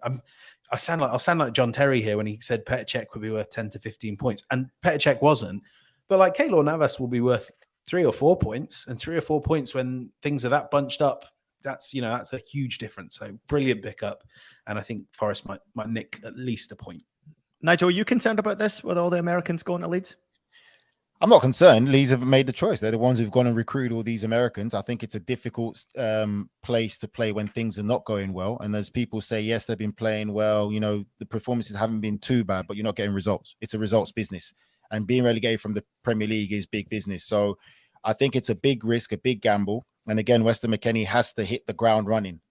I'll sound like John Terry here when he said Petr Cech would be worth 10 to 15 points, and Petr Cech wasn't, but like Keylor Navas will be worth 3 or 4 points, and 3 or 4 points when things are that bunched up, that's a huge difference. So brilliant pickup, and I think Forest might nick at least a point. Nigel, are you concerned about this with all the Americans going to Leeds? I'm not concerned. Leeds have made the choice. They're the ones who've gone and recruited all these Americans. I think it's a difficult place to play when things are not going well. And as people say, yes, they've been playing well. The performances haven't been too bad, but you're not getting results. It's a results business. And being relegated from the Premier League is big business. So I think it's a big risk, a big gamble. And again, Weston McKennie has to hit the ground running.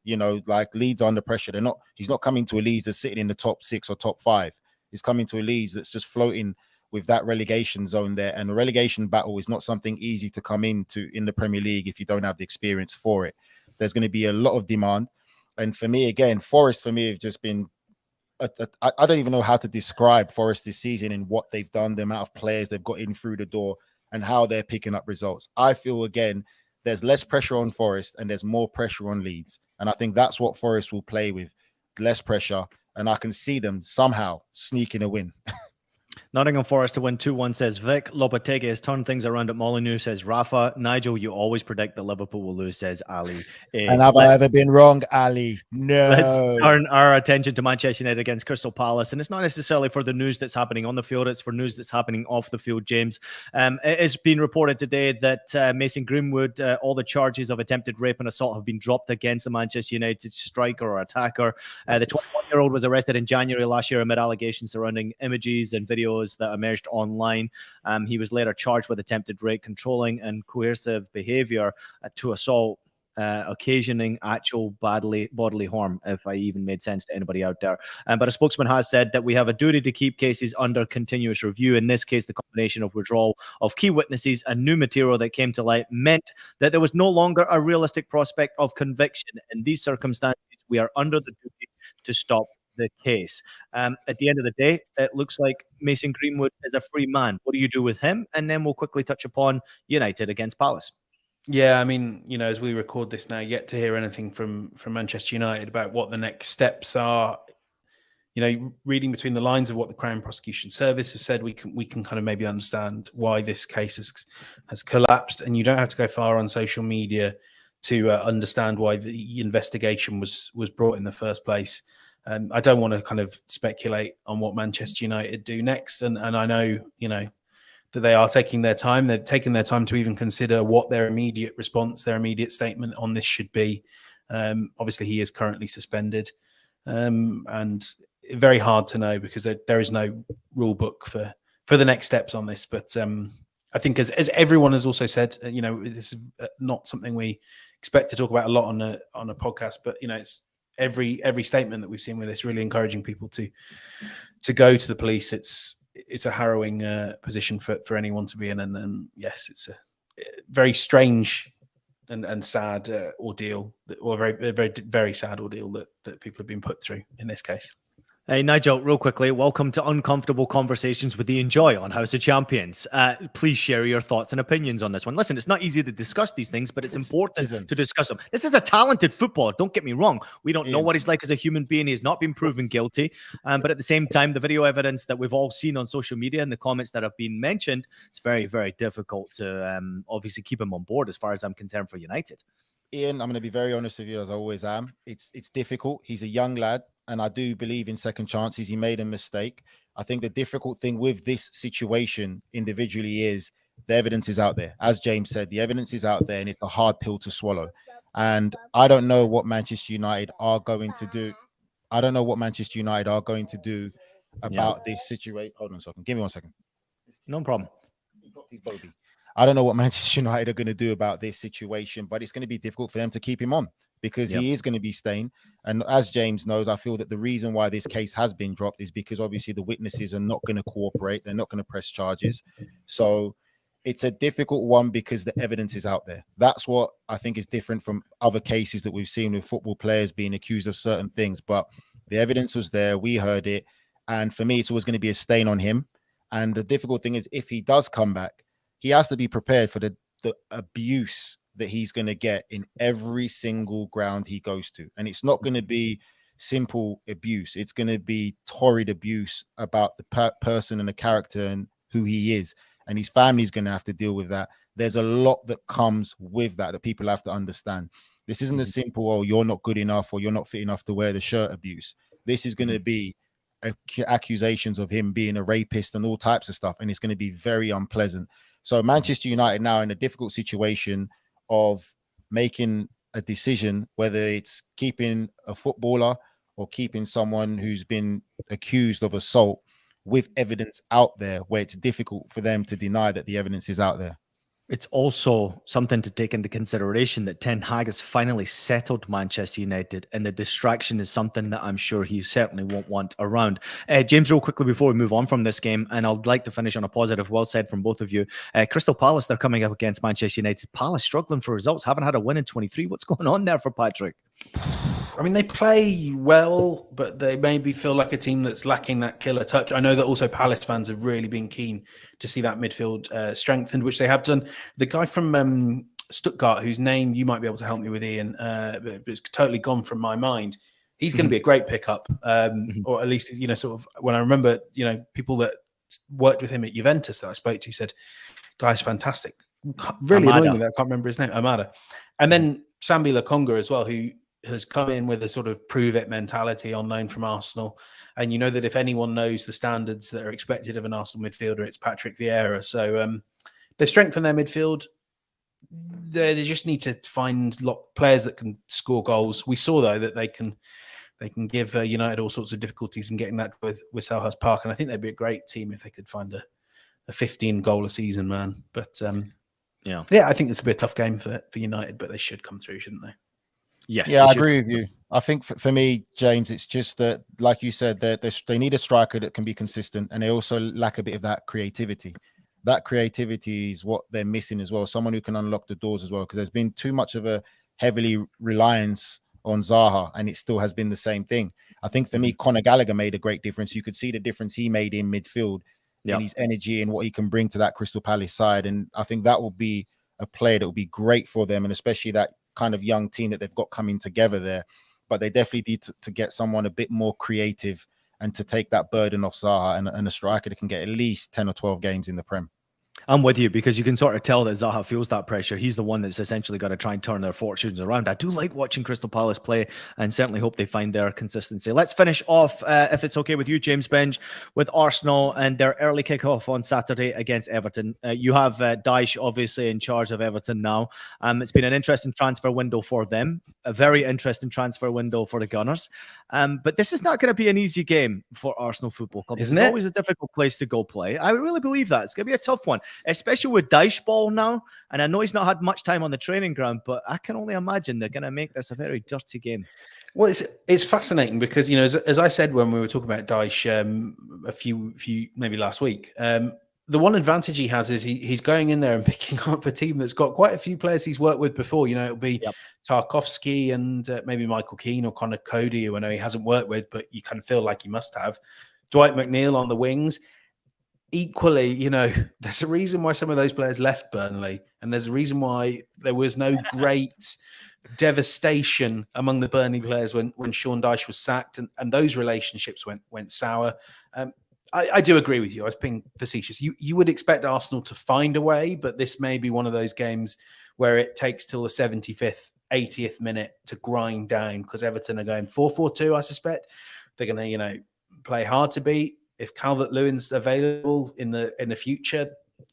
Like Leeds are under pressure. He's not coming to a Leeds that's sitting in the top 6 or top 5. He's coming to a Leeds that's just floating with that relegation zone there. And the relegation battle is not something easy to come into in the Premier League if you don't have the experience for it. There's going to be a lot of demand. And for me, again, Forest for me have just been, I don't even know how to describe Forest this season and what they've done, the amount of players they've got in through the door and how they're picking up results. I feel, again, there's less pressure on Forest and there's more pressure on Leeds. And I think that's what Forest will play with, less pressure. And I can see them somehow sneaking a win. Nottingham Forest to win 2-1, says Vic. Lopetegui has turned things around at Molineux, says Rafa. Nigel, you always predict that Liverpool will lose, says Ali. And have I ever been wrong, Ali? Let's No. turn our attention to Manchester United against Crystal Palace. And it's not necessarily for the news that's happening on the field, it's for news that's happening off the field, James. It has been reported today that Mason Greenwood, all the charges of attempted rape and assault have been dropped against the Manchester United striker or attacker. The 21-year-old was arrested in January last year amid allegations surrounding images and videos that emerged online. He was later charged with attempted rape, controlling and coercive behavior to assault, occasioning actual bodily harm, if I even made sense to anybody out there. But a spokesman has said that we have a duty to keep cases under continuous review. In this case, the combination of withdrawal of key witnesses and new material that came to light meant that there was no longer a realistic prospect of conviction. In these circumstances, we are under the duty to stop the case. At the end of the day, it looks like Mason Greenwood is a free man. What do you do with him? And then we'll quickly touch upon United against Palace. Yeah, I mean, as we record this now, yet to hear anything from Manchester United about what the next steps are. Reading between the lines of what the Crown Prosecution Service have said, we can kind of maybe understand why this case has collapsed. And you don't have to go far on social media to understand why the investigation was brought in the first place. I don't want to kind of speculate on what Manchester United do next, and I know that they are taking their time. They've taken their time to even consider what their immediate response, their immediate statement on this should be. Obviously, he is currently suspended, and very hard to know because there is no rule book for the next steps on this. But I think, as everyone has also said, this is not something we expect to talk about a lot on a podcast. But it's every statement that we've seen with this really encouraging people to go to the police. It's a harrowing position for anyone to be in, and yes, it's a very strange and sad ordeal, or very, very, very sad ordeal that people have been put through in this case. Hey, Nigel, real quickly, welcome to Uncomfortable Conversations with Ian Joy on House of Champions. Please share your thoughts and opinions on this one. Listen, it's not easy to discuss these things, but it's important to discuss them. This is a talented footballer. Don't get me wrong. We don't know what he's like as a human being. He's not been proven guilty. But at the same time, the video evidence that we've all seen on social media and the comments that have been mentioned, it's very, very difficult to obviously keep him on board as far as I'm concerned for United. Ian, I'm going to be very honest with you, as I always am. It's difficult. He's a young lad, and I do believe in second chances. He made a mistake. I think the difficult thing with this situation individually is the evidence is out there. As James said, the evidence is out there, and it's a hard pill to swallow. And I don't know what Manchester United are going to do. I don't know what Manchester United are going to do about this situation. Hold on a second. Give me 1 second. No problem. He dropped his bogey. I don't know what Manchester United are going to do about this situation, but it's going to be difficult for them to keep him on because he is going to be staying. And as James knows, I feel that the reason why this case has been dropped is because obviously the witnesses are not going to cooperate. They're not going to press charges. So it's a difficult one because the evidence is out there. That's what I think is different from other cases that we've seen with football players being accused of certain things. But the evidence was there. We heard it. And for me, it's always going to be a stain on him. And the difficult thing is if he does come back, he has to be prepared for the abuse that he's going to get in every single ground he goes to. And it's not going to be simple abuse. It's going to be torrid abuse about the person and the character and who he is. And his family's going to have to deal with that. There's a lot that comes with that people have to understand. This isn't a simple, oh, you're not good enough or you're not fit enough to wear the shirt abuse. This is going to be accusations of him being a rapist and all types of stuff. And it's going to be very unpleasant. So Manchester United now in a difficult situation of making a decision, whether it's keeping a footballer or keeping someone who's been accused of assault with evidence out there where it's difficult for them to deny that the evidence is out there. It's also something to take into consideration that Ten Hag has finally settled Manchester United, and the distraction is something that I'm sure he certainly won't want around. James, real quickly before we move on from this game, and I'd like to finish on a positive, well said from both of you. Crystal Palace, they're coming up against Manchester United. Palace struggling for results, haven't had a win in 23. What's going on there for Patrick? I mean, they play well, but they maybe feel like a team that's lacking that killer touch. I know that also Palace fans have really been keen to see that midfield strengthened, which they have done. The guy from Stuttgart, whose name you might be able to help me with, Ian, but it's totally gone from my mind. He's going to be a great pickup, or at least, sort of when I remember, people that worked with him at Juventus that I spoke to said, guy's fantastic. Really Amada. annoying me that I can't remember his name, Amada. And then Sambi Lokonga as well, who has come in with a sort of prove it mentality on loan from Arsenal. And you know that if anyone knows the standards that are expected of an Arsenal midfielder, it's Patrick Vieira. So they strengthen their midfield. They just need to find players that can score goals. We saw though that they can give United all sorts of difficulties in getting that with Selhurst Park, and I think they'd be a great team if they could find a 15 goal a season man. But yeah, I think it's a bit tough game for United, but they should come through, shouldn't they? Yeah, I agree with you. I think for me, James, it's just that, like you said, they need a striker that can be consistent, and they also lack a bit of that creativity. That creativity is what they're missing as well. Someone who can unlock the doors as well, because there's been too much of a heavily reliance on Zaha, and it still has been the same thing. I think for me, Conor Gallagher made a great difference. You could see the difference he made in midfield, in his energy and what he can bring to that Crystal Palace side. And I think that will be a player that will be great for them, and especially that kind of young team that they've got coming together there. But they definitely need to get someone a bit more creative and to take that burden off Zaha, and a striker that can get at least 10 or 12 games in the Prem. I'm with you, because you can sort of tell that Zaha feels that pressure. He's the one that's essentially got to try and turn their fortunes around. I do like watching Crystal Palace play, and certainly hope they find their consistency. Let's finish off, if it's okay with you, James, Benge, with Arsenal and their early kickoff on Saturday against Everton. You have Dyche obviously in charge of Everton now. It's been an interesting transfer window for them, a very interesting transfer window for the Gunners. But this is not going to be an easy game for Arsenal Football Club. Isn't it's it? Always a difficult place to go play. I really believe that. It's going to be a tough one, especially with Dyche ball now. And I know he's not had much time on the training ground, but I can only imagine they're going to make this a very dirty game. Well, it's fascinating because, you know, as I said when we were talking about Dyche a few maybe last week, the one advantage he has is he's going in there and picking up a team that's got quite a few players he's worked with before. You know, it'll be Tarkowski and maybe Michael Keane or Connor Cody, who I know he hasn't worked with, but you kind of feel like he must have. Dwight McNeil on the wings. Equally, you know, there's a reason why some of those players left Burnley, and there's a reason why there was no great devastation among the Burnley players when Sean Dyche was sacked, and those relationships went sour. I do agree with you. I was being facetious. You would expect Arsenal to find a way, but this may be one of those games where it takes till the 75th, 80th minute to grind down, because Everton are going 4-4-2, I suspect. They're going to, you know, play hard to beat. If Calvert-Lewin's available in the future,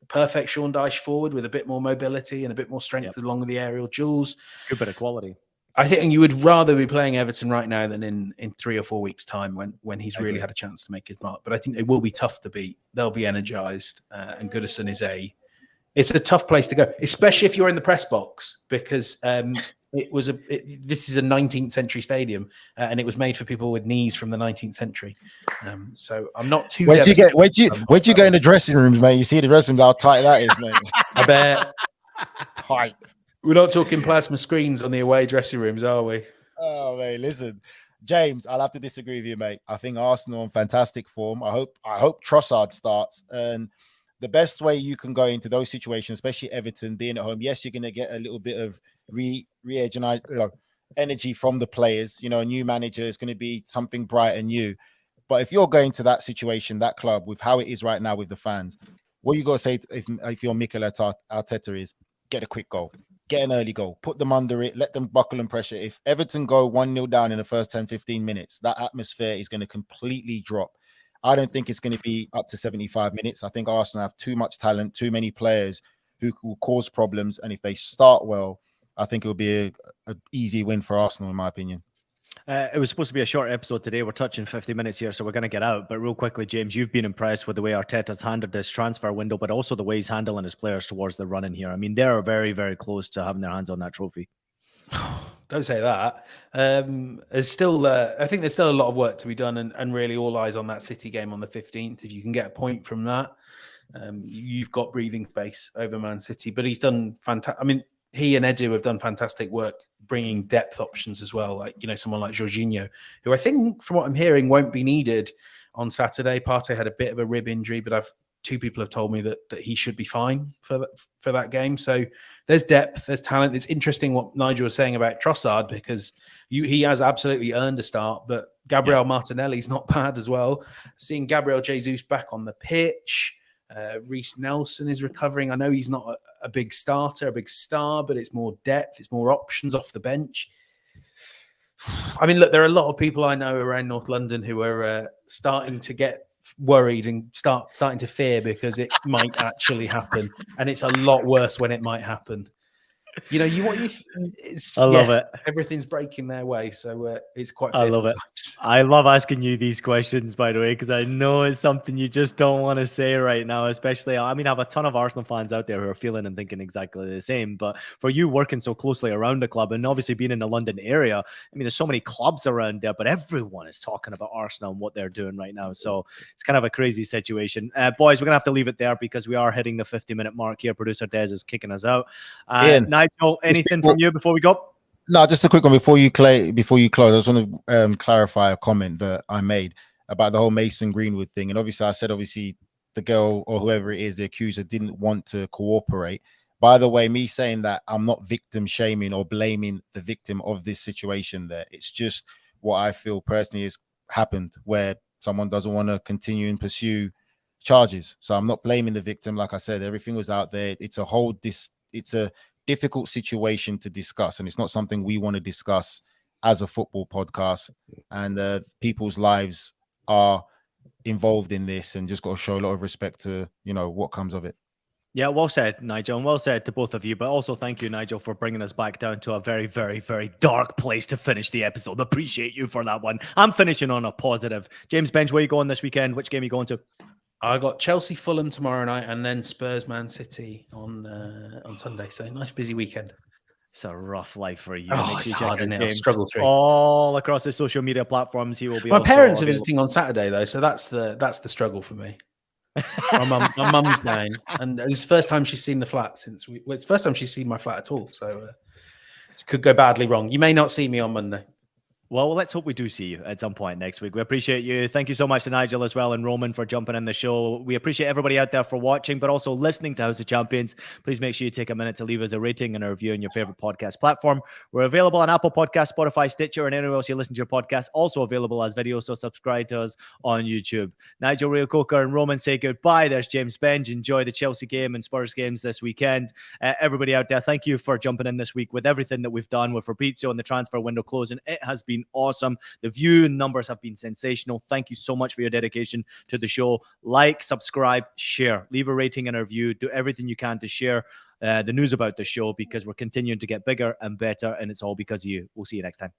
perfect Sean Dyche forward with a bit more mobility and a bit more strength along with the aerial duels. Good bit of quality. I think you would rather be playing Everton right now than in 3 or 4 weeks' time when he's really had a chance to make his mark. But I think they will be tough to beat. They'll be energised, and Goodison it's a tough place to go, especially if you're in the press box, because this is a 19th century stadium, and it was made for people with knees from the 19th century. So I'm not too. Where'd you go in the dressing rooms, mate? You see the dressing rooms, how tight that is, mate. I bet. Tight. We're not talking plasma screens on the away dressing rooms, are we? Oh, mate, listen, James, I'll have to disagree with you, mate. I think Arsenal in fantastic form. I hope Trossard starts, and the best way you can go into those situations, especially Everton being at home, yes, you're going to get a little bit of energy from the players. You know, a new manager is going to be something bright and new. But if you're going to that situation, that club, with how it is right now with the fans, what you got to say if you're Mikel Arteta is get a quick goal, get an early goal, put them under it, let them buckle and pressure. If Everton go 1-0 down in the first 10-15 minutes, that atmosphere is going to completely drop. I don't think it's going to be up to 75 minutes. I think Arsenal have too much talent, too many players who will cause problems. And if they start well, I think it will be an easy win for Arsenal, in my opinion. It was supposed to be a short episode today. We're touching 50 minutes here, so we're going to get out. But real quickly, James, you've been impressed with the way Arteta's handled this transfer window, but also the way he's handling his players towards the run in here. I mean, they're very, very close to having their hands on that trophy. Don't say that. There's still, I think there's still a lot of work to be done, and really all eyes on that City game on the 15th. If you can get a point from that, you've got breathing space over Man City. But he's done fantastic. I mean, he and Edu have done fantastic work bringing depth options as well. Like, you know, someone like Jorginho, who I think, from what I'm hearing, won't be needed on Saturday. Partey had a bit of a rib injury, but two people have told me that he should be fine for that game. So there's depth, there's talent. It's interesting what Nigel was saying about Trossard, because he has absolutely earned a start, but Gabriel Martinelli's not bad as well. Seeing Gabriel Jesus back on the pitch. Reece Nelson is recovering. I know he's not a big starter, a big star, but it's more depth. It's more options off the bench. I mean, look, there are a lot of people I know around North London who are starting to get worried and starting to fear because it might actually happen, and it's a lot worse when it might happen. You know, I love it. Everything's breaking their way, so it's quite. I love it. Times. I love asking you these questions, by the way, because I know it's something you just don't want to say right now. Especially, I mean, I have a ton of Arsenal fans out there who are feeling and thinking exactly the same. But for you working so closely around the club and obviously being in the London area, I mean, there's so many clubs around there, but everyone is talking about Arsenal and what they're doing right now. So it's kind of a crazy situation. Boys, we're gonna have to leave it there because we are hitting the 50-minute mark here. Producer Des is kicking us out. Nigel, anything from you before we go? No, just a quick one before you close. I just want to clarify a comment that I made about the whole Mason Greenwood thing. And obviously, I said the girl or whoever it is, the accuser, didn't want to cooperate. By the way, me saying that, I'm not victim shaming or blaming the victim of this situation there. It's just what I feel personally has happened, where someone doesn't want to continue and pursue charges. So I'm not blaming the victim. Like I said, everything was out there. It's a difficult situation to discuss, and it's not something we want to discuss as a football podcast. And people's lives are involved in this, and just got to show a lot of respect to what comes of it. Yeah, well said, Nigel, and well said to both of you. But also thank you, Nigel, for bringing us back down to a very, very, very dark place to finish the episode. Appreciate you for that one. I'm finishing on a positive. James Benge, where are you going this weekend? Which game are you going to? I got Chelsea, Fulham tomorrow night, and then Spurs, Man City on Sunday. So nice busy weekend. It's a rough life for you. Oh, it's hard, isn't it? James, struggle through all across the social media platforms. He will be. My parents are visiting on Saturday though, so that's the struggle for me. My mum's down, and it's the first time she's seen the flat since it's the first time she's seen my flat at all. So it could go badly wrong. You may not see me on Monday. Well, let's hope we do see you at some point next week. We appreciate you. Thank you so much to Nigel as well and Roman for jumping in the show. We appreciate everybody out there for watching, but also listening to House of Champions. Please make sure you take a minute to leave us a rating and a review on your favorite podcast platform. We're available on Apple Podcasts, Spotify, Stitcher, and anywhere else you listen to your podcast. Also available as video, so subscribe to us on YouTube. Nigel, Reo-Coker, and Roman say goodbye. There's James Benge. Enjoy the Chelsea game and Spurs games this weekend. Everybody out there, thank you for jumping in this week with everything that we've done with Fabrizio and the transfer window closing. It has been awesome. The view numbers have been sensational. Thank you so much for your dedication to the show. Like, subscribe, share, leave a rating and a review. Do everything you can to share the news about the show, because we're continuing to get bigger and better, and it's all because of you. We'll see you next time.